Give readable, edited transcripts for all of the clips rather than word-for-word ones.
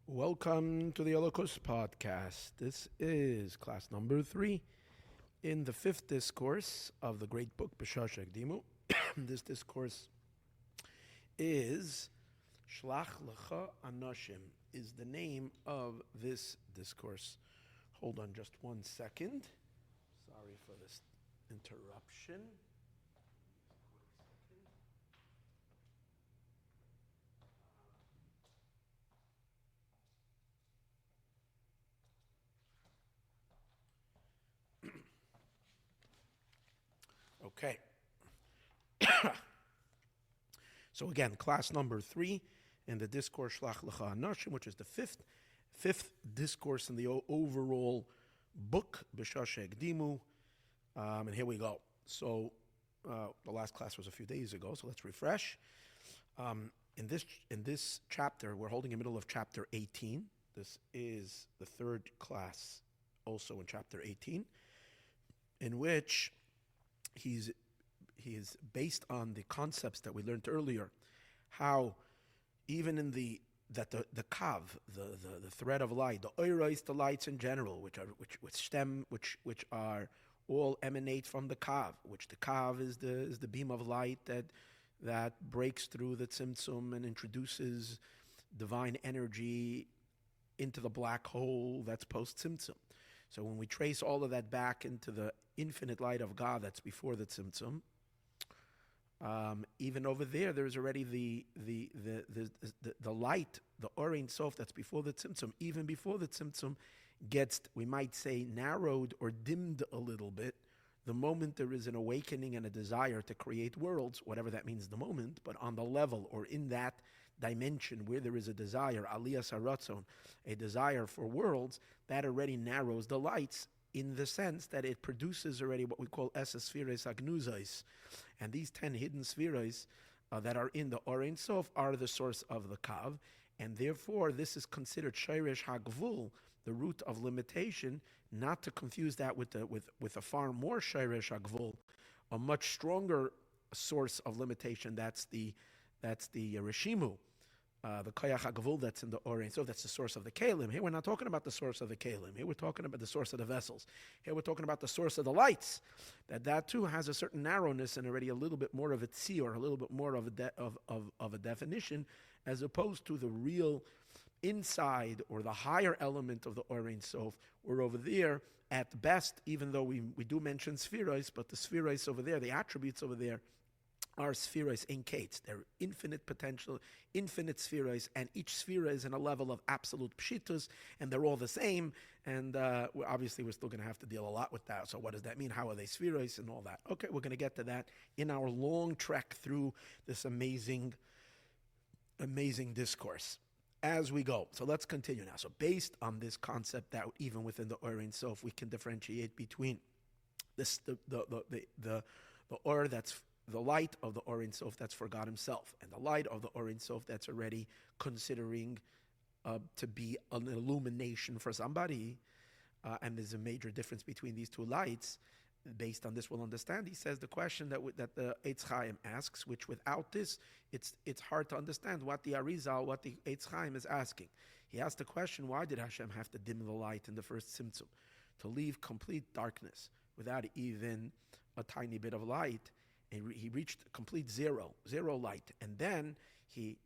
Welcome to the Holocaust podcast. This is class number 3 in the 5th discourse of the great book Perek 18C. This discourse is Lecha Anashim, is the name of this discourse. Hold on just 1 second. Sorry for this interruption. Okay. So again, class number 3 in the discourse Lecha Anashim, which is the fifth discourse in the overall book Perek 18C. And here we go. So the last class was a few days ago, so let's refresh. In this chapter, we're holding in the middle of chapter 18. This is the third class, also in chapter 18, in which he is based on the concepts that we learned earlier, how even in the kav, the thread of light, the oiros, the lights in general, which are all emanate from the kav, which the kav is the beam of light that breaks through the tzimtzum and introduces divine energy into the black hole that's post tzimtzum. So when we trace all of that back into the infinite light of God that's before the tzimtzum, even over there's already the light, the Or Ein Sof that's before the tzimtzum. Even before the tzimtzum gets, we might say, narrowed or dimmed a little bit, the moment there is an awakening and a desire to create worlds, whatever that means, the moment, but on the level or in that dimension where there is a desire, aliyas haratzon, a desire for worlds, that already narrows the lights in the sense that it produces already what we call esses spheres agnuzais. And these 10 hidden spheres that are in the Or Ein Sof are the source of the kav, and therefore this is considered shayresh hagvul, the root of limitation, not to confuse that with a far more shayresh hagvul, a much stronger source of limitation. That's the reshimu, the koyach hagvul that's in the Or Ein Sof. That's the source of the kalim. Here we're not talking about the source of the kalim. Here we're talking about the source of the vessels. Here we're talking about the source of the lights. That too has a certain narrowness and already a little bit more of a tzi, or a little bit more of a definition, as opposed to the real inside or the higher element of the Or Ein Sof. We're over there at best, even though we do mention spheroids, but the spheroids over there, the attributes over there, are spheroids in Kates. They're infinite potential, infinite spheroids, and each sphere is in a level of absolute pshitus, and they're all the same. And obviously, we're still going to have to deal a lot with that. So what does that mean? How are they spheroids and all that? Okay, we're going to get to that in our long trek through this amazing discourse as we go. So let's continue now. So based on this concept that even within the Or Ein Sof, we can differentiate between this the Or that's the light of the Or Ein Sof that's for God himself, and the light of the Or Ein Sof that's already considering to be an illumination for somebody, and there's a major difference between these two lights. Based on this, we'll understand. He says the question that the Eitz Chaim asks, which without this, it's hard to understand what the Arizal, what the Eitz Chaim is asking. He asked the question, why did Hashem have to dim the light in the first tzimtzum, to leave complete darkness without even a tiny bit of light? And he reached complete zero light, and then he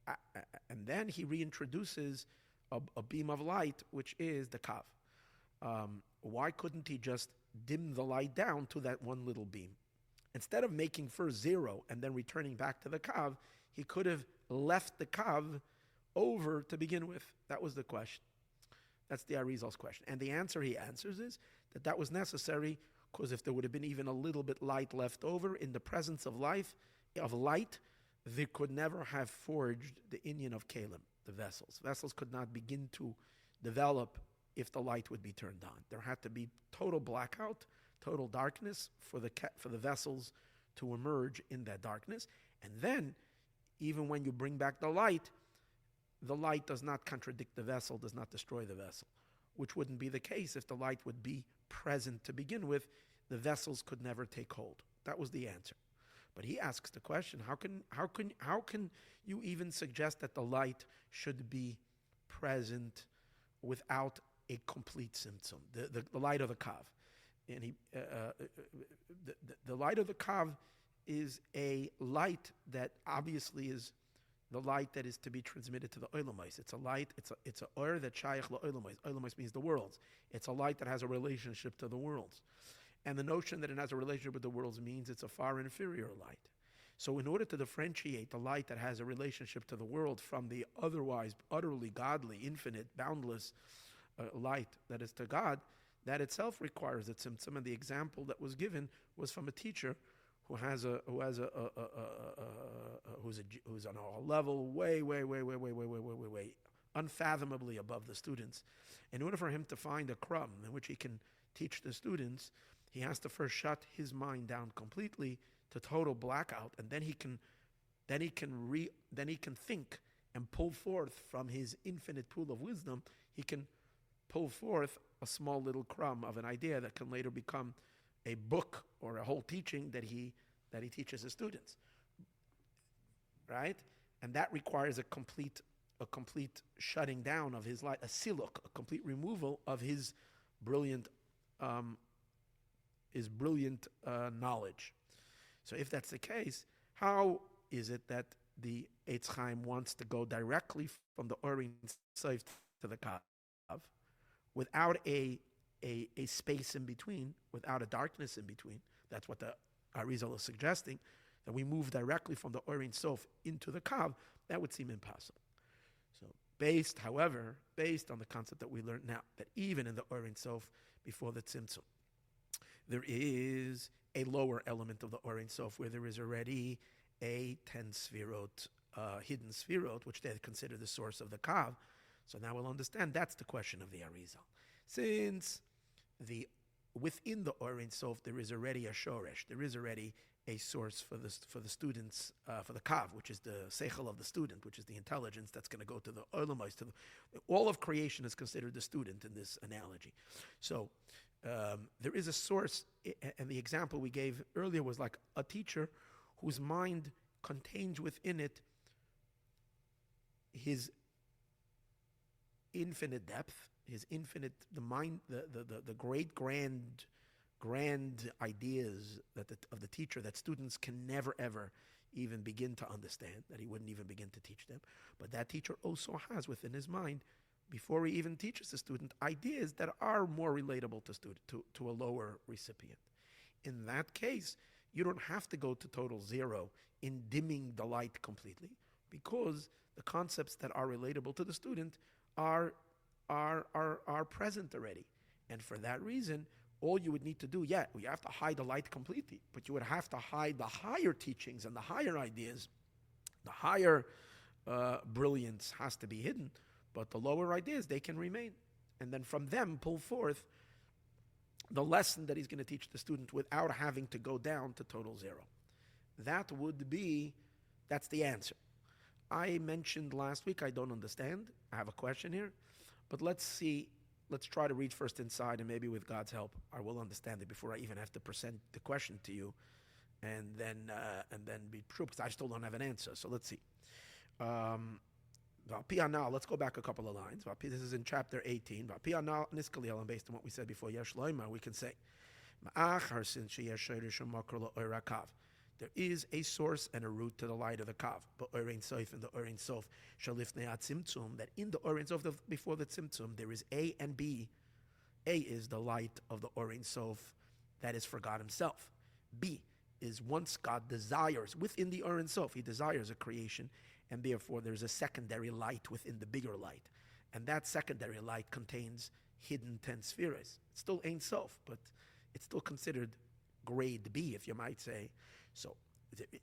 reintroduces a beam of light, which is the kav. Why couldn't he just dim the light down to that one little beam? Instead of making first zero and then returning back to the kav, he could have left the kav over to begin with. That was the question. That's the Arizal's question. And the answer he answers is that was necessary, because if there would have been even a little bit light left over in the presence of light, they could never have forged the inyan of kalim, the vessels. Vessels could not begin to develop if the light would be turned on. There had to be total blackout, total darkness for the vessels to emerge in that darkness. And then, even when you bring back the light does not contradict the vessel, does not destroy the vessel, which wouldn't be the case if the light would be present to begin with. The vessels could never take hold. That was the answer. But he asks the question, how can you even suggest that the light should be present without a complete tzimtzum, the light of the kav. And the light of the kav is a light that obviously is the light that is to be transmitted to the olamais. It's a light, it's a or that shaykh la olamais. Olamais means the worlds. It's a light that has a relationship to the worlds. And the notion that it has a relationship with the worlds means it's a far inferior light. So in order to differentiate the light that has a relationship to the world from the otherwise utterly godly, infinite, boundless light that is to God, that itself requires a tzimtzum. And the example that was given was from a teacher who's on a level way unfathomably above the students. In order for him to find a crumb in which he can teach the students, he has to first shut his mind down completely to total blackout, and then he can think and pull forth from his infinite pool of wisdom. He can pull forth a small little crumb of an idea that can later become a book or a whole teaching that he teaches his students, right? And that requires a complete shutting down of his light, a siluk, a complete removal of his brilliant knowledge. So if that's the case, how is it that the Eitz Chaim wants to go directly from the Orin Seif to the Kav without a space in between, without a darkness in between? That's what the Arizal is suggesting, that we move directly from the Orin Sof into the Kav. That would seem impossible. So based on the concept that we learned now, that even in the Orin Sof, before the Tzimtzum, there is a lower element of the Orin Sof where there is already a 10 Sfirot, hidden Sfirot, which they consider the source of the Kav. So now we'll understand that's the question of the Arizal. Since within the Orin Sof there is already a Shoresh, there is already a source for the students, for the Kav, which is the Seichel of the student, which is the intelligence that's going to go to the Olamais. All of creation is considered the student in this analogy. So there is a source, and the example we gave earlier was like a teacher whose mind contains within it his infinite depth, the mind, the great grand ideas of the teacher that students can never ever even begin to understand, that he wouldn't even begin to teach them. But that teacher also has within his mind, before he even teaches the student, ideas that are more relatable to a lower recipient. In that case, you don't have to go to total zero in dimming the light completely, because the concepts that are relatable to the student are present already. And for that reason, all you would need to do, you have to hide the light completely, but you would have to hide the higher teachings and the higher ideas. The higher brilliance has to be hidden, but the lower ideas, they can remain. And then from them, pull forth the lesson that he's going to teach the student without having to go down to total zero. That's the answer. I mentioned last week, I don't understand. I have a question here, but let's try to read first inside, and maybe with God's help, I will understand it before I even have to present the question to you, and then be true, because I still don't have an answer. So let's see. Let's go back a couple of lines. This is in chapter 18. Based on what we said before, we can say, there is a source and a root to the light of the Kav, but Orein Sof and the Orein Sof shalifnei tzimtzum, that in the Orein Sof before the tzimtzum there is A and B. A is the light of the Orein Sof that is for God Himself. B is once God desires within the Orein Sof, He desires a creation, and therefore there's a secondary light within the bigger light, and that secondary light contains hidden 10 spheres. It's still Ein Sof, but it's still considered grade B, if you might say. So,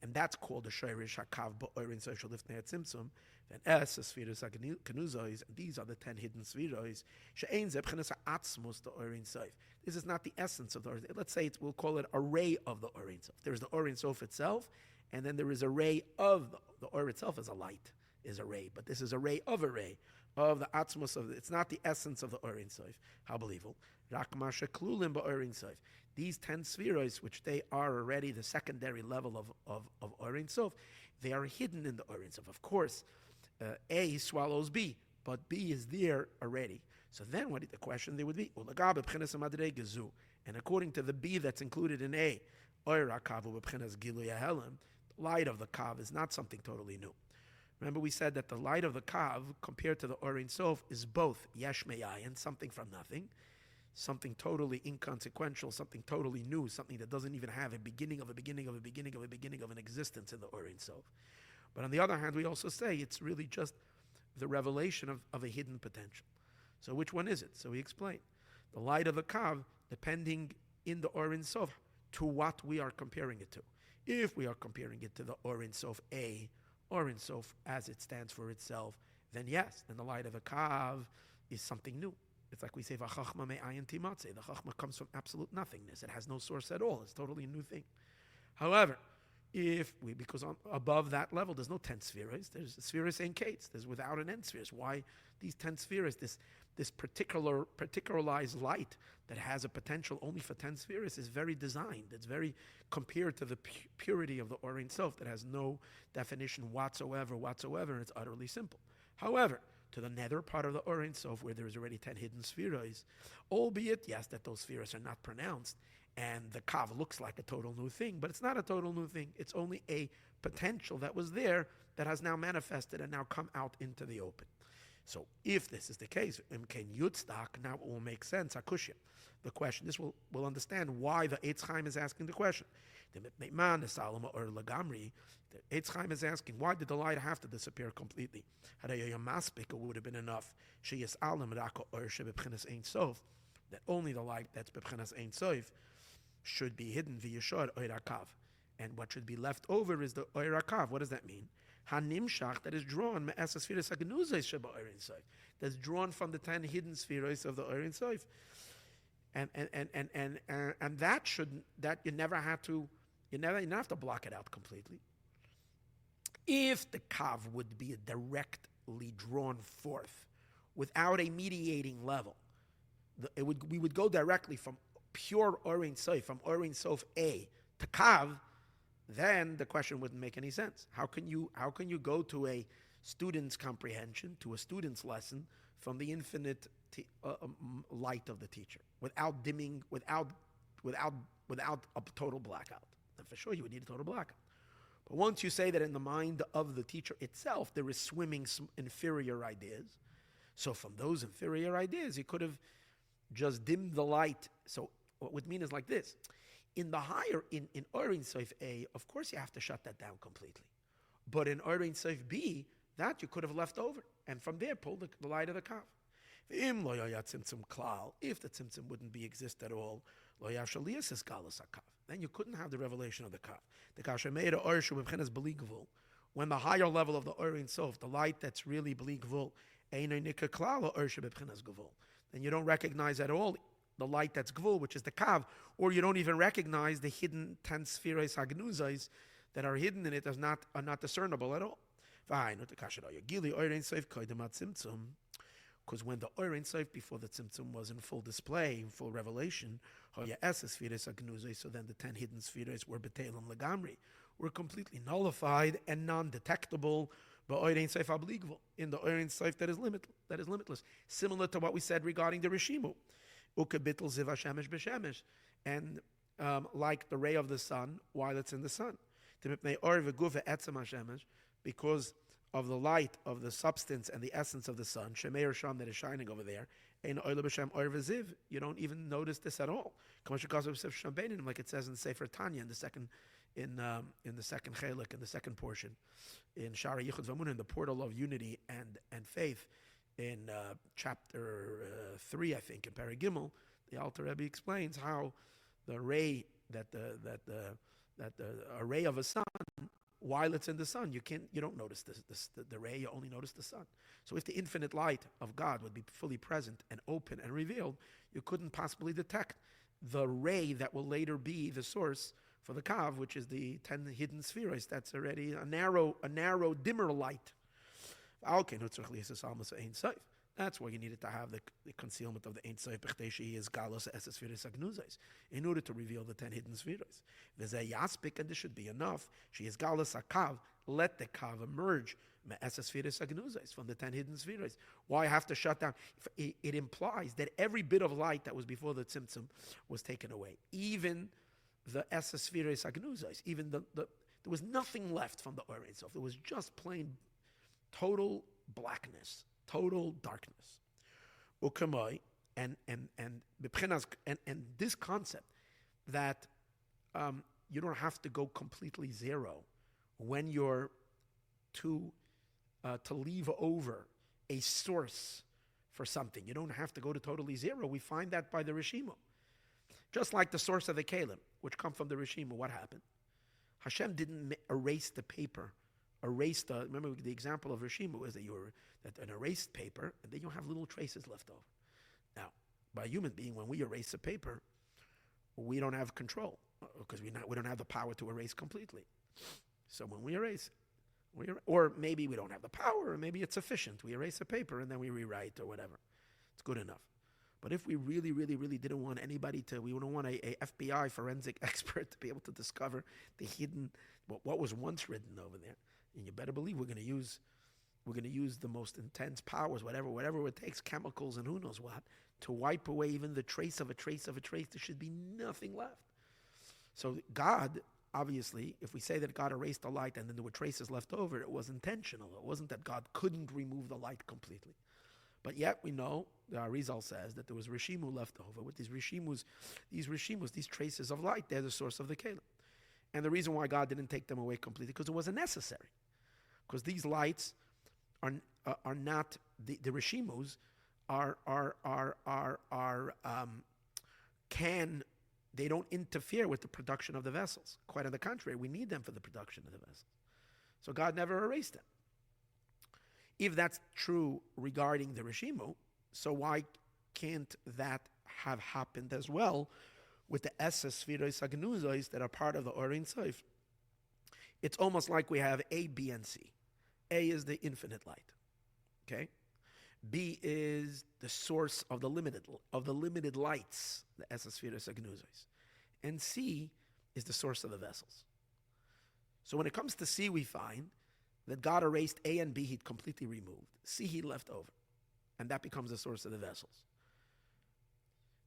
and that's called the Shoirish HaKav Ba'orin Social Lifnei Tzimtzum. Then S, the Spheres HaKanuzois, and these are the 10 hidden Spheres. She'ein Ze B'chinas HaAtzmos the Orin Sof. This is not the essence of the Orin. Let's say we'll call it a ray of the Orin Sof. There's the Orin Sof itself, and then there is a ray of the Or itself is a light, is a ray, but this is a ray of the Atzmos of it's not the essence of the Orin Sof. How believable. Rak Masha Klulim Ba'orin Sof. These 10 spheres, which they are already the secondary level of Orin Sof, they are hidden in the Orin Sof. Of course, A swallows B. but B is there already. So then what the question there would be, and according to the B that's included in A, the light of the Kav is not something totally new. Remember we said that the light of the Kav compared to the Or Ein Sof is both Yesh Me'ayin, something from nothing, something totally inconsequential, something totally new, something that doesn't even have a beginning of a beginning of a beginning of a beginning of an existence in the Or Ein Sof. But on the other hand, we also say it's really just the revelation of a hidden potential. So which one is it? So we explain. The light of the Kav, depending in the Or Ein Sof, to what we are comparing it to. If we are comparing it to the Or Ein Sof A, Or Ein Sof as it stands for itself, then yes, then the light of the Kav is something new. It's like we say, V'chachma me'ayin timatze. The chachma comes from absolute nothingness. It has no source at all. It's totally a new thing. However, because above that level, there's no 10 spheres. There's spheres and kates. There's without an end spheres. Why these 10 spheres? This particularized light that has a potential only for 10 spheres is very designed. It's very compared to the purity of the Or Ein Sof that has no definition whatsoever, and it's utterly simple. However, to the nether part of the Or Ein Sof, where there is already 10 hidden spheres, albeit, yes, that those spheres are not pronounced, and the Kav looks like a total new thing, but it's not a total new thing. It's only a potential that was there that has now manifested and now come out into the open. So if this is the case, Imken Yutzdak, now it will make sense, Hakushya. The question, we'll understand why the Eitz Chaim is asking the question. The Eitz Chaim is asking, why did the light have to disappear completely? It would have been enough. That only the light that's B'Pchenas Ein Sof should be hidden via Oir HaKav. And what should be left over is the Oir HaKav. What does that mean? Hanimshach, that is drawn, that's drawn from the 10 hidden spheres of the Or Ein Sof. And that you never have to block it out completely. If the Kav would be directly drawn forth without a mediating level, we would go directly from pure Or Ein Sof, from Or Ein Sof A to Kav, then the question wouldn't make any sense. How can you go to a student's comprehension, to a student's lesson, from the infinite light of the teacher without dimming, without a total blackout? And for sure, you would need a total blackout. But once you say that in the mind of the teacher itself there is swimming some inferior ideas, so from those inferior ideas you could have just dimmed the light. So what would mean is like this. In the higher, in Or Ein Sof A, of course you have to shut that down completely. But in Or Ein Sof B, that you could have left over. And from there, pull the light of the Kav. If the tzimtzum wouldn't exist at all, then you couldn't have the revelation of the Kav. When the higher level of the Or Ein Sof, the light that's really bli gvul, then you don't recognize at all the light that's gvul, which is the Kav, or you don't even recognize the hidden 10 spheres hagnuzais that are hidden in it are not discernible at all. Because when the Or Ein Sof before the tzimtzum was in full display, in full revelation, so then the 10 hidden spheres were betelim legamri, were completely nullified and non-detectable in the Or Ein Sof that is limitless. Similar to what we said regarding the Rishimu. And like the ray of the sun while it's in the sun. Because of the light of the substance and the essence of the sun, Shemeir Sham, that is shining over there, you don't even notice this at all. Like it says in Sefer Tanya in the second chelik, in the second portion, in Shara Yichud Vamun, in the portal of unity and faith, in chapter 3, I think, in Perek 18C, the Alter Rebbe explains how the ray the ray of a sun, while it's in the sun, you don't notice the ray, you only notice the sun. So if the infinite light of God would be fully present and open and revealed, you couldn't possibly detect the ray that will later be the source for the Kav, which is the 10 hidden spheres. That's already a narrow, dimmer light. That's why you needed to have the concealment of the Ein Sof in order to reveal the 10 hidden spheres. And this should be enough. She is Galas HaKav let the kav emerge from the 10 hidden spheres? Why have to shut down? It implies that every bit of light that was before the tzimtzum was taken away. Even the esespheres agnuzais, even there was nothing left from the Or Ein Sof. There was just plain total blackness, total darkness. Ukamai, and this concept that you don't have to go completely zero when you're to leave over a source for something. You don't have to go to totally zero. We find that by the Rishimu. Just like the source of the Kalim, which come from the Rishimu, what happened? Hashem didn't erase the paper, remember the example of Rishimu is that that an erased paper, and then you have little traces left over. Now, by a human being, when we erase a paper, we don't have control, because we don't have the power to erase completely. So when we erase, or maybe we don't have the power, or maybe it's efficient. We erase a paper and then we rewrite or whatever. It's good enough. But if we really, really, really didn't want anybody we don't want a FBI forensic expert to be able to discover the hidden, what was once written over there, and you better believe we're going to use the most intense powers, whatever it takes, chemicals and who knows what, to wipe away even the trace of a trace of a trace. There should be nothing left. So God, obviously, if we say that God erased the light and then there were traces left over, it was intentional. It wasn't that God couldn't remove the light completely. But yet we know, the Arizal says, that there was Rishimu left over. With these traces of light, they're the source of the Kalim. And the reason why God didn't take them away completely, because it wasn't necessary. Because these lights are not, the Rishimus they don't interfere with the production of the vessels. Quite on the contrary, we need them for the production of the vessels. So God never erased them. If that's true regarding the Rishimu, so why can't that have happened as well with the Esses Sfiros Agnuzos that are part of the Or Ein Sof? It's almost like we have A, B, and C. A is the infinite light. Okay? B is the source of the limited lights, the Esses Sfiros Agnuzos. And C is the source of the vessels. So when it comes to C, we find that God erased A and B, he'd completely removed. C, he left over. And that becomes the source of the vessels.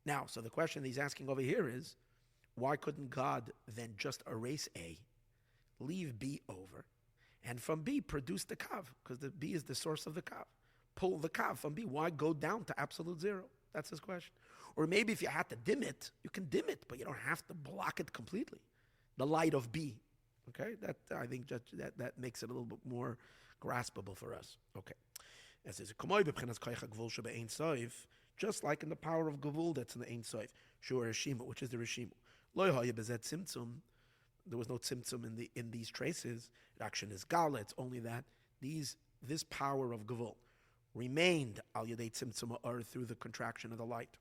Now, so the question he's asking over here is, why couldn't God then just erase A, leave B over, and from B produce the Kav? Because the B is the source of the Kav. Pull the Kav from B. Why go down to absolute zero? That's his question. Or maybe if you had to dim it, you can dim it, but you don't have to block it completely. The light of B. Okay, I think that makes it a little bit more graspable for us. Okay, just like in the power of Gavul that's in the Ein Sof, which is the Rishimu. There was no tzimtzum in these traces. It actually is Gala. It's only that this power of Gavul remained al yedei tzimtzum or through the contraction of the light.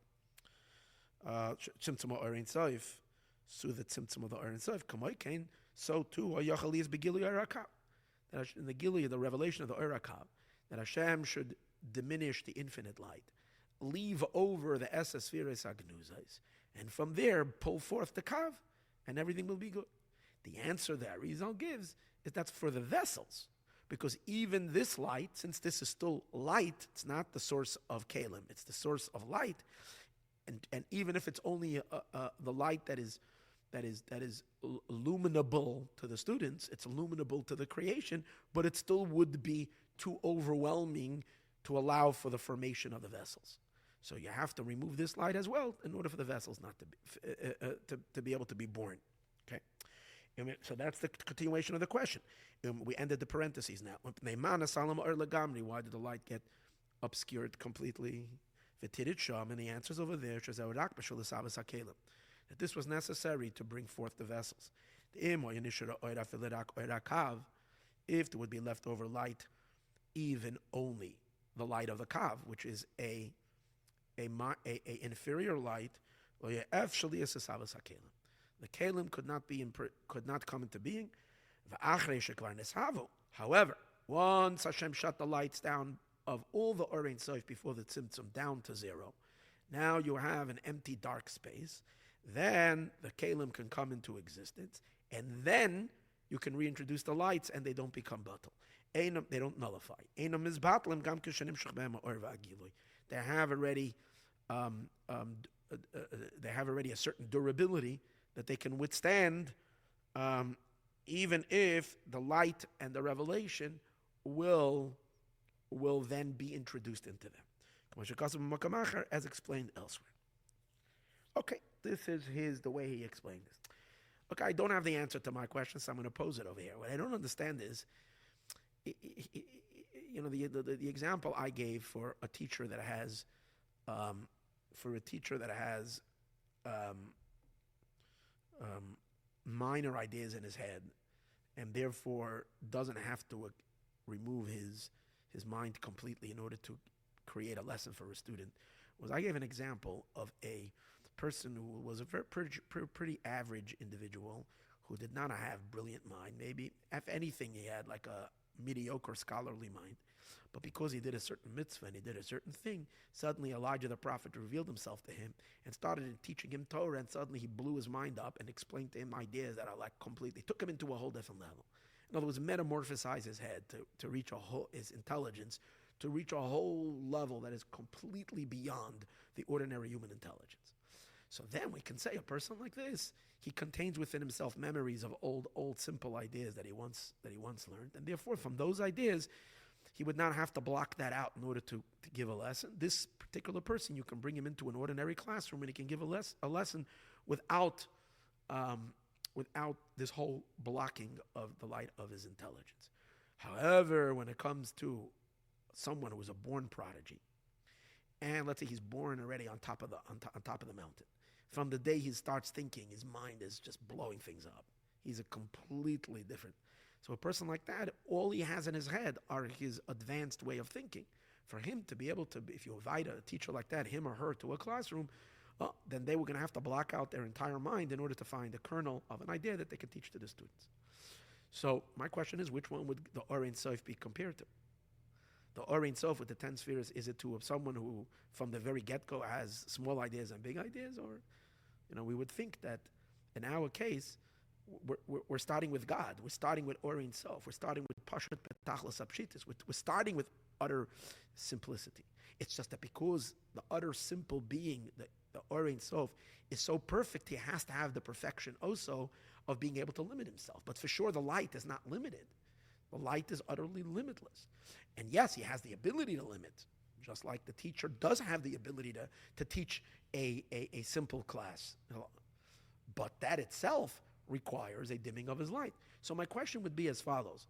Tzimtzum or Ein Sof, through the tzimtzum of the Or Ein Sof. Kamoikain. So too, in the Gilui, the revelation of the Orakav, that Hashem should diminish the infinite light, leave over the Esses Sfiros Agnuzos, and from there pull forth the Kav, and everything will be good. The answer that Arizal gives is that's for the vessels, because even this light, since this is still light, it's not the source of Kalim, it's the source of light, and even if it's only the light that is illuminable to the students, it's illuminable to the creation, but it still would be too overwhelming to allow for the formation of the vessels. So you have to remove this light as well in order for the vessels not to be able to be born. Okay, so that's the continuation of the question. We ended the parentheses now. Why did the light get obscured completely? And the answer's over there. That this was necessary to bring forth the vessels. If there would be leftover light, even only the light of the kav, which is a inferior light, the kalim could not come into being. However, once Hashem shut the lights down of all the Or Ein Sof before the tzimtzum down to zero, now you have an empty dark space. Then the kalim can come into existence, and then you can reintroduce the lights and they don't become batal. They don't nullify. They have already a certain durability that they can withstand, even if the light and the revelation will then be introduced into them, as explained elsewhere. Okay, this is the way he explained this. Okay, I don't have the answer to my question, so I'm going to pose it over here. What I don't understand is, the example I gave for a teacher that has, minor ideas in his head, and therefore doesn't have to remove his mind completely in order to create a lesson for a student, was I gave an example of a person who was a very pretty average individual who did not have brilliant mind. Maybe, if anything, he had like a mediocre scholarly mind. But because he did a certain mitzvah and he did a certain thing, suddenly Elijah the prophet revealed himself to him and started teaching him Torah, and suddenly he blew his mind up and explained to him ideas that are like completely, took him into a whole different level. In other words, metamorphosized his head to reach his intelligence, to reach a whole level that is completely beyond the ordinary human intelligence. So then we can say a person like this, he contains within himself memories of old simple ideas that he once learned, and therefore from those ideas, he would not have to block that out in order to give a lesson. This particular person, you can bring him into an ordinary classroom and he can give a lesson without this whole blocking of the light of his intelligence. However, when it comes to someone who is a born prodigy, and let's say he's born already on top of the mountain, from the day he starts thinking, his mind is just blowing things up. He's a completely different. So a person like that, all he has in his head are his advanced way of thinking. For him to be able to, if you invite a teacher like that, him or her, to a classroom, then they were going to have to block out their entire mind in order to find a kernel of an idea that they could teach to the students. So my question is, which one would the Or Ein Sof be compared to? The Or Ein Sof with the 10 spheres, is it to someone who from the very get-go has small ideas and big ideas? Or, we would think that in our case, we're starting with God. We're starting with Or Ein Sof. We're starting with Pashat Betachlis Apshitis. We're starting with utter simplicity. It's just that because the utter simple being, the Or Ein Sof, is so perfect, he has to have the perfection also of being able to limit himself. But for sure, the light is not limited. The light is utterly limitless. And yes, he has the ability to limit, just like the teacher does have the ability to teach a simple class. But that itself requires a dimming of his light. So my question would be as follows.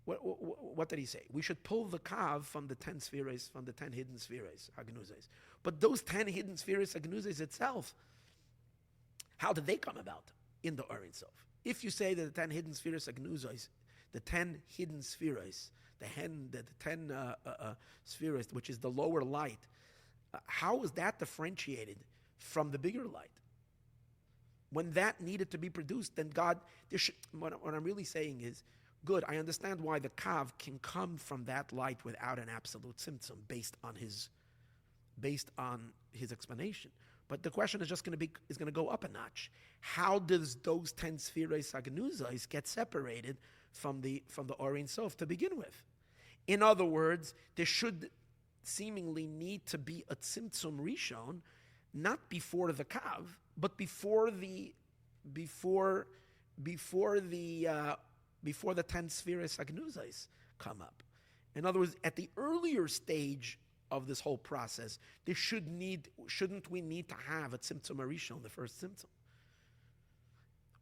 What did he say? We should pull the kav from the 10 spheres, from the 10 hidden spheres, hagnuzes. But those 10 hidden spheres, hagnuzes itself, how did they come about in the Or Ein Sof? If you say that the 10 hidden spheres, hagnuzes, the 10 hidden spheres, the 10 spheres, which is the lower light, how is that differentiated from the bigger light? When that needed to be produced, then God, what I'm really saying is, good, I understand why the kav can come from that light without an absolute symptom based on his explanation. But the question is going to go up a notch. How does those 10 spheres hagnuzos get separated from the Or Ein Sof to begin with? In other words, there should seemingly need to be a tzimtzum rishon, not before the kav, but before the 10 spheres hagnuzos come up. In other words, at the earlier stage of this whole process, shouldn't we need to have a tzimtzum rishon, the first tzimtzum?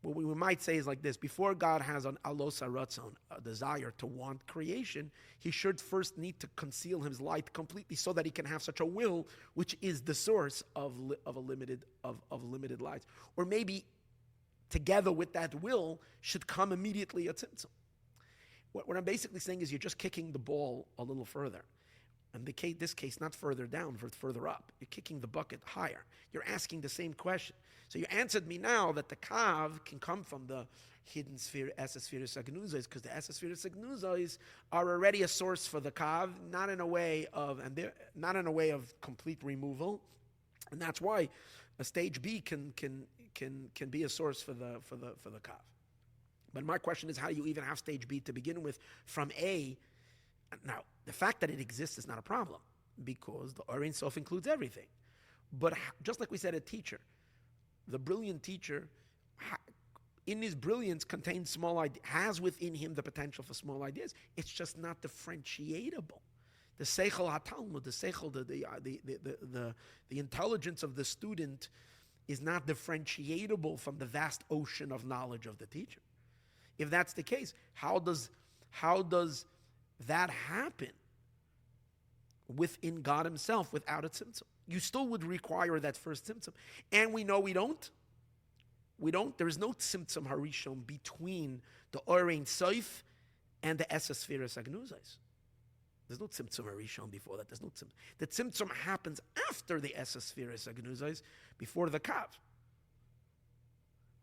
What we might say is like this: before God has an alos haratzon, a desire to want creation, he should first need to conceal his light completely so that he can have such a will, which is the source of limited lights. Or maybe together with that will should come immediately a tzimtzum. What I'm basically saying is you're just kicking the ball a little further. In this case, not further down, but further up. You're kicking the bucket higher. You're asking the same question. So you answered me now that the kav can come from the hidden sphere, Esespheres Hagnuzos, because the Esespheres Hagnuzos are already a source for the kav, not in a way of complete removal, and that's why a stage B can be a source for the kav. But my question is, how do you even have stage B to begin with from A? Now, the fact that it exists is not a problem because the Or Ein Sof includes everything. But just like we said, a teacher, the brilliant teacher, in his brilliance contains small ideas, has within him the potential for small ideas. It's just not differentiatable. The seichel hatalmud, the seichel, the intelligence of the student is not differentiatable from the vast ocean of knowledge of the teacher. If that's the case, how does that happen within God Himself without a tzimtzum? You still would require that first tzimtzum, and we know we don't. There is no tzimtzum harishon between the Or Ein Sof and the Esses Sfiras Agnuzais. There's no tzimtzum harishon before that. There's no tzimtzum. The tzimtzum happens after the Esses Sfiras Agnuzais, before the kav.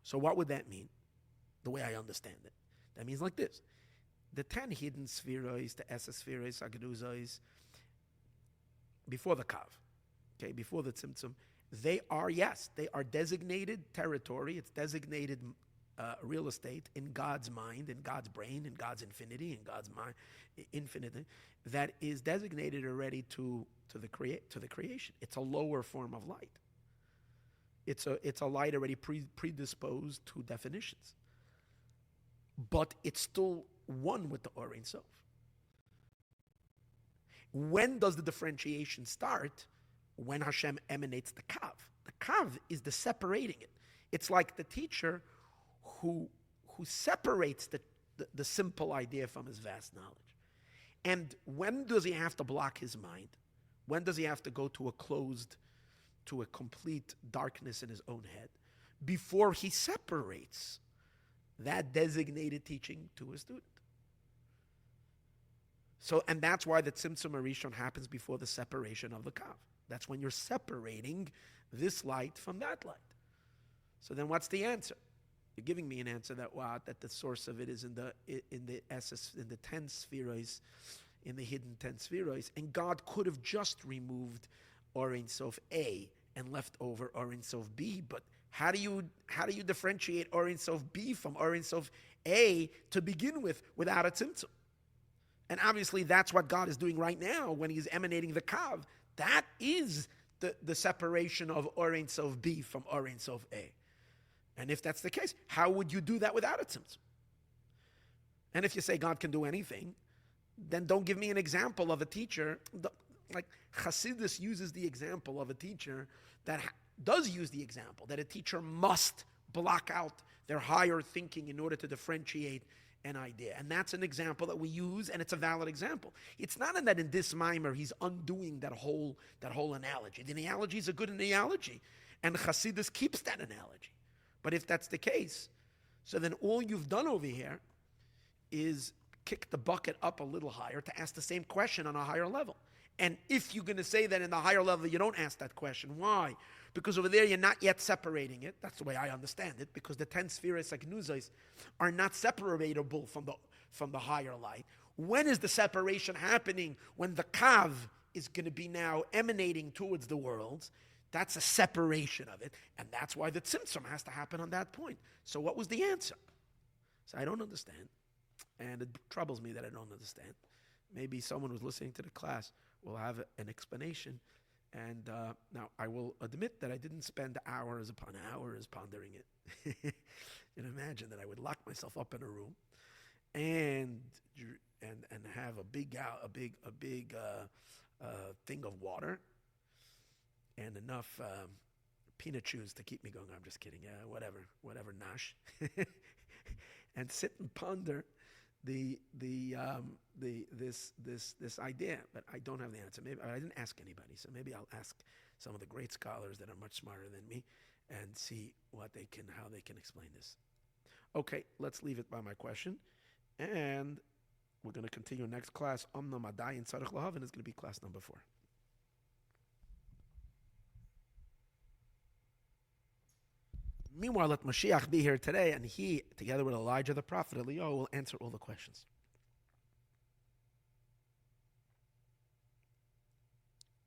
So what would that mean? The way I understand it, that means like this: the 10 hidden spheroids, the Esses Sfiras Agnuzais, before the kav, okay, before the tzimtzum, they are designated territory. It's designated real estate in God's mind, in God's brain, in God's infinity, in God's mind, infinity, that is designated already to the creation. It's a lower form of light. It's a light already predisposed to definitions, but it's still one with the Or Ein Sof. When does the differentiation start? When Hashem emanates the kav. The kav is the separating it. It's like the teacher who separates the simple idea from his vast knowledge. And when does he have to block his mind? When does he have to go to a complete darkness in his own head? Before he separates that designated teaching to a student. So, and that's why the tzimtzum harishon happens before the separation of the kav. That's when you're separating this light from that light. So then what's the answer? You're giving me an answer that the source of it is in the 10 spheroids, in the hidden 10 spheroids, and God could have just removed Or Ein Sof A and left over Or Ein Sof B, but how do you differentiate Or Ein Sof B from Or Ein Sof A to begin with without a tzimtzum? And obviously that's what God is doing right now when He's emanating the kav. That is the separation of Or Ein Sof B from Or Ein Sof A. And if that's the case, how would you do that without a tzimtzum? And if you say God can do anything, then don't give me an example of a teacher. Like Chassidus uses the example of a teacher that does use the example that a teacher must block out their higher thinking in order to differentiate an idea. And that's an example that we use, and it's a valid example. It's not in that in this Maayor he's undoing that whole analogy. The analogy is a good analogy, and Chassidus keeps that analogy. But if that's the case, so then all you've done over here is kick the bucket up a little higher to ask the same question on a higher level. And if you're going to say that in the higher level you don't ask that question, why? Because over there you're not yet separating it. That's the way I understand it, because the 10 spheres like nuzais are not separatable from the higher light. When is the separation happening? When the kav is going to be now emanating towards the worlds. That's a separation of it, and that's why the tzimtzum has to happen on that point. So what was the answer? So I don't understand, and it troubles me that I don't understand. Maybe someone who's listening to the class will have an explanation, and now I will admit that I didn't spend hours upon hours pondering it. You can imagine that I would lock myself up in a room and have a big thing of water and enough peanut chews to keep me going. I'm just kidding. Yeah, whatever, nash. And sit and ponder this idea, but I don't have the answer. Maybe I didn't ask anybody, so maybe I'll ask some of the great scholars that are much smarter than me and see how they can explain this. Okay, let's leave it by my question, and we're going to continue next class. Omna Madai and Tzarech Lahav, and it's going to be class number 4. Meanwhile, let Mashiach be here today, and he, together with Elijah the prophet, Eliyahu, will answer all the questions.